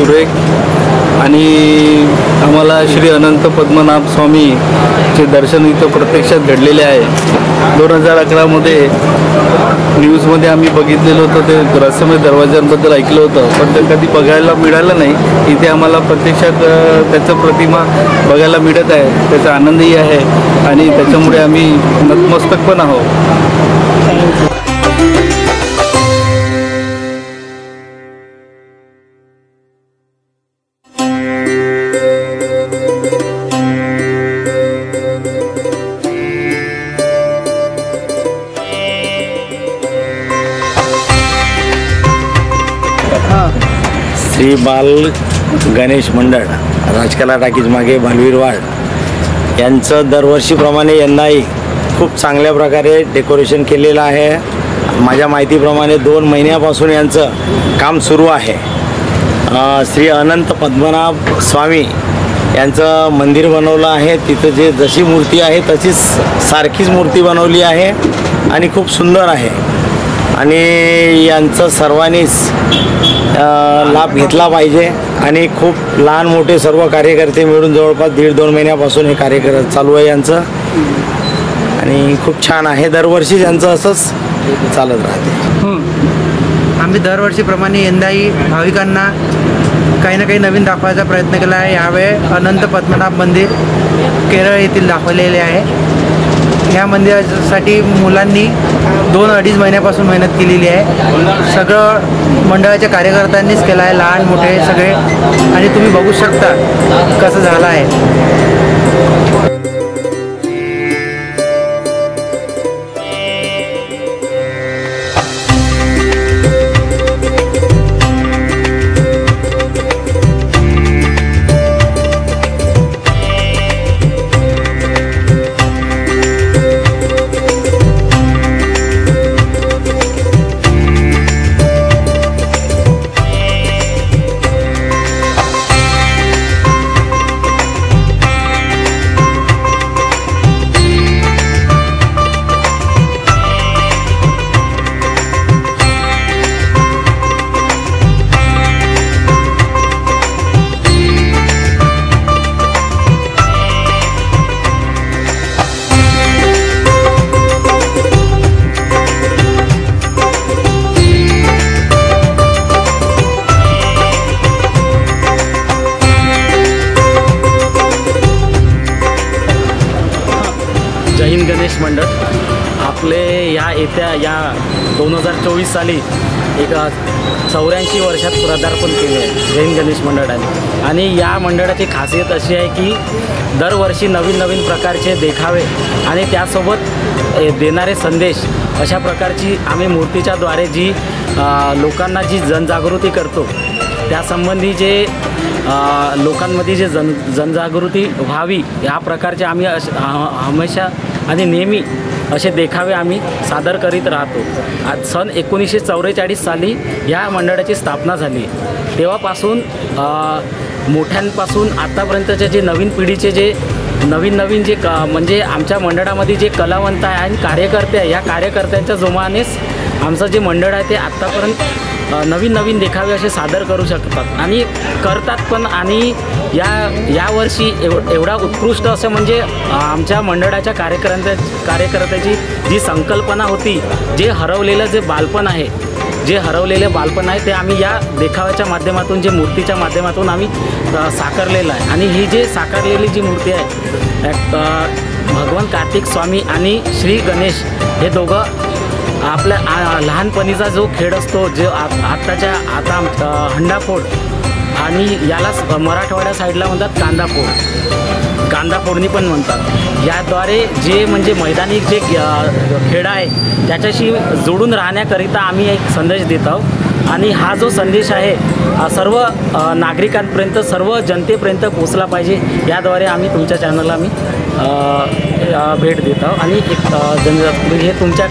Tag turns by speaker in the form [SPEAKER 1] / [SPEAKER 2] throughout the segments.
[SPEAKER 1] सुरेख आणि आम्हाला श्री अनंत पद्मनाभ स्वामीचे दर्शन इथं प्रत्यक्षात घडलेले आहे। 2011मध्ये न्यूजमध्ये आम्ही बघितलेलं होतं, ते रहस्यमय दरवाजांबद्दल ऐकलं होतं, पण ते कधी बघायला मिळालं नाही। इथे आम्हाला प्रत्यक्षात त्याचं प्रतिमा बघायला मिळत आहे, त्याचा आनंदही आहे आणि त्याच्यामुळे आम्ही नतमस्तक पण आहोत।
[SPEAKER 2] श्री बाल गणेश मंडळ राजकला टाकीज मागे भालवीरवाड यांचं दरवर्षीप्रमाणे यंदाही खूप चांगल्या प्रकारे डेकोरेशन केलेलं आहे। माझ्या माहितीप्रमाणे 2 महिन्यापासून यांचं काम सुरू आहे। श्री अनंत पद्मनाभ स्वामी यांचं मंदिर बनवलं आहे। तिथं जे जशी मूर्ती आहे तशीच सारखीच मूर्ती बनवली आहे आणि खूप सुंदर आहे आणि यांचं सर्वांनीच लाभ घेतला पाहिजे आणि खूप लहान मोठे सर्व कार्यकर्ते मिळून जवळपास 1.5-2 महिन्यापासून हे कार्य चालू आहे यांचं आणि खूप छान आहे। दरवर्षी यांचं असंच चालत राहते।
[SPEAKER 3] आम्ही दरवर्षीप्रमाणे यंदाही भाविकांना काही ना काही नवीन दाखवायचा प्रयत्न केला आहे। यावेळी अनंत पद्मनाभ मंदिर केरळ येथील दाखवलेले आहे। ह्या मंदिरासाठी मुलांनी 2-2.5 महिन्यापासून मेहनत केलेली आहे। सगळं मंडळाच्या कार्यकर्त्यांनीच केलं आहे, लहान मोठे सगळे, आणि तुम्ही बघू शकता कसं झालं आहे।
[SPEAKER 4] जय हिंद गणेश मंडळ आपले येत्या 2024 साली एक 84 वर्षात पदार्पण केले आहे जय हिंद गणेश मंडळाने। आणि या मंडळाची खासियत अशी आहे की दरवर्षी नवीन नवीन प्रकारचे देखावे आणि त्यासोबत देणारे संदेश अशा प्रकारची आम्ही मूर्तीच्याद्वारे जी लोकांना जी जनजागृती करतो, त्यासंबंधी जे लोकांमध्ये जे जनजागृती व्हावी या प्रकारचे आम्ही हमेशा आणि नेहमी असे देखावे आम्ही सादर करीत राहतो। आज सन 1944 साली या मंडळाची स्थापना झाली। तेव्हापासून मोठ्यांपासून आतापर्यंतचे जे नवीन पिढीचे जे नवीन जे म्हणजे आमच्या मंडळामध्ये जे कलावंत आहे आणि कार्यकर्ते आहे, या कार्यकर्त्यांच्या जोमानेच आमचं जे मंडळ आहे ते आत्तापर्यंत नवीन देखावे असे सादर करू शकतात आणि करतात पण। आणि यावर्षी एवढा उत्कृष्ट असं म्हणजे आमच्या मंडळाच्या कार्यकर्त्याची जी संकल्पना होती, जे हरवलेलं जे बालपण आहे, ते आम्ही या देखाव्याच्या माध्यमातून, जे मूर्तीच्या माध्यमातून आम्ही साकारलेलं आहे। आणि ही जे साकारलेली जी मूर्ती आहे, भगवान कार्तिक स्वामी आणि श्री गणेश हे दोघं आपल्या लहानपणीचा जो खेळ असतो, जो आता हंडाफोड, आणि यालाच मराठवाड्या साईडला म्हणतात कांदाफोडणी पण म्हणतात। याद्वारे जे म्हणजे मैदानी जे खेळ आहे त्याच्याशी जोडून राहण्याकरिता आम्ही एक संदेश देत आहोत आणि हा जो संदेश आहे सर्व नागरिकांपर्यंत, सर्व जनतेपर्यंत पोचला पाहिजे, याद्वारे आम्ही तुमच्या चॅनलला भेट देत आहोत आणि एक जनजागृती हे तुमच्या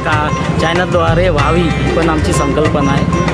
[SPEAKER 4] चॅनलद्वारे व्हावी पण आमची संकल्पना आहे।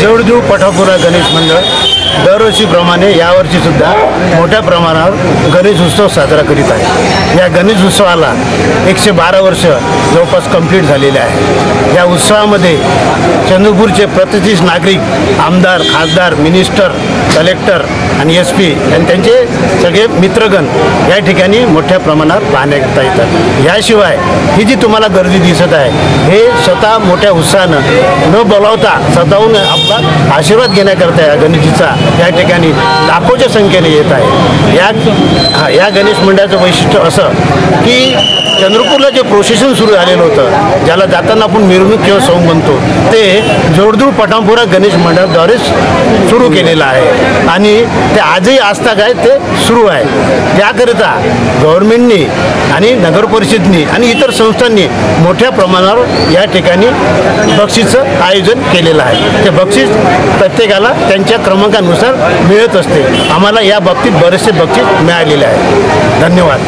[SPEAKER 5] जवळजवळ पठापुरा गणेश मंडळ दरवर्षीप्रमाणे यावर्षीसुद्धा मोठ्या प्रमाणावर गणेश उत्सव साजरा करीत आहे. या गणेश उत्सवाला 112 वर्ष जवळपास कंप्लीट झालेले आहे. या उत्सवामध्ये चंद्रपूरचे प्रतिष्ठित नागरिक, आमदार, खासदार, मिनिस्टर, कलेक्टर आणि SP आणि त्यांचे सगळे मित्रगण या ठिकाणी मोठ्या प्रमाणात पाहण्याकरता येतात. याशिवाय ही जी तुम्हाला गर्दी दिसत आहे हे स्वतः मोठ्या उत्साहानं न बोलावता स्वतःहून आपला आशीर्वाद घेण्याकरता या गणेशजीचा या ठिकाणी लाखोच्या संख्येने येत आहे. या गणेश मंडळाचं वैशिष्ट्य असं की चंद्रपूरला जे प्रोसेशन सुरू झालेलं होतं, ज्याला जाताना आपण मिरवणूक किंवा सोंग म्हणतो, ते जोडदूर पठाणपुरा गणेश मंडळाद्वारे सुरू केलेलं आहे आणि ते आजही आजताक आहे ते सुरू आहे. याकरिता गव्हर्नमेंटनी आणि नगर परिषदनी आणि इतर संस्थांनी मोठ्या प्रमाणावर या ठिकाणी बक्षीसचं आयोजन केलेलं आहे. ते बक्षीस प्रत्येकाला त्यांच्या क्रमांकानुसार मिळत असते. आम्हाला या बाबतीत बरेचसे बक्षीस मिळालेले आहे. धन्यवाद.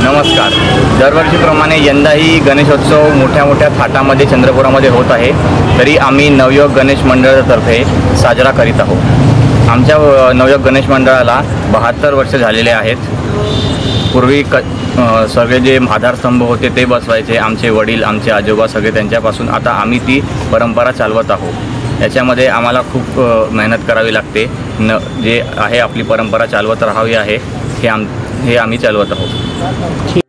[SPEAKER 6] नमस्कार. दरवर्षीप्रमाणे यंदाही गणेशोत्सव मोठ्या थाटामध्ये चंद्रपुरामध्ये होत आहे. तरी आम्ही नवयुग गणेश मंडळातर्फे साजरा करीत आहोत. आमच्या नवयुग गणेश मंडळाला 72 वर्ष झालेले आहेत. पूर्वी सगळे जे आधारस्तंभ होते ते बसवायचे आमचे वडील, आमचे आजोबा सगळे, त्यांच्यापासून आता आम्ही ती परंपरा चालवत आहोत. याच्यामध्ये आम्हाला खूप मेहनत करावी लागते. जे आहे आपली परंपरा चालवत राहावी आहे हे आम्ही चालवत आहोत.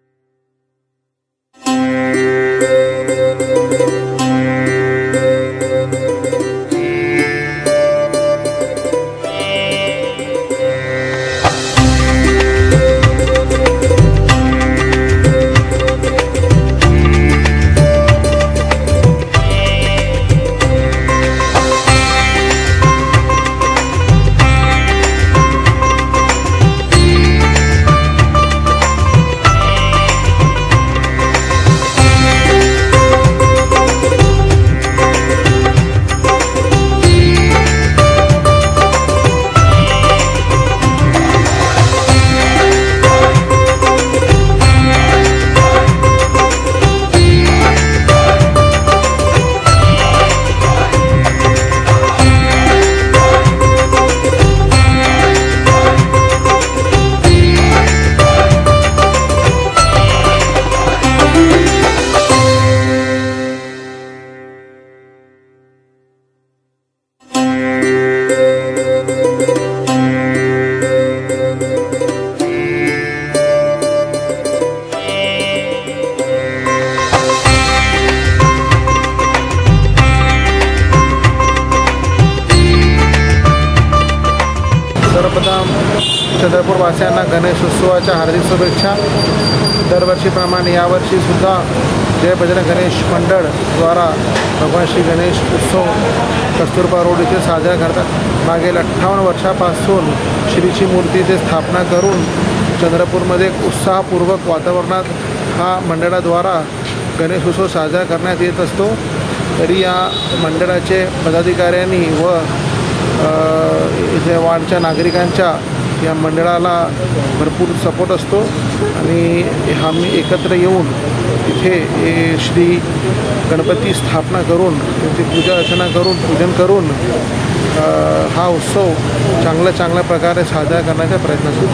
[SPEAKER 7] सर्वप्रथम चंद्रपूरवासियांना गणेशोत्सवाच्या हार्दिक शुभेच्छा. दरवर्षीप्रमाणे यावर्षीसुद्धा जय बजरंग गणेश मंडळद्वारा भगवान श्री गणेश उत्सव कस्तुरबा रोड इथे साजरा करतात. मागील 58 वर्षापासून श्रीची मूर्तीची स्थापना करून चंद्रपूरमध्ये उत्साहपूर्वक वातावरणात हा मंडळाद्वारा गणेश उत्सव साजरा करण्यात येत असतो. तरी या मंडळाचे पदाधिकाऱ्यांनी व इथे वार्डच्या नागरिकांच्या या मंडळाला भरपूर सपोर्ट असतो आणि आम्ही एकत्र येऊन इथे श्री गणपती स्थापना करून त्यांची पूजा अर्चना करून पूजन करून हा उत्सव चांगल्या प्रकारे साजरा करण्याचा प्रयत्न असतो.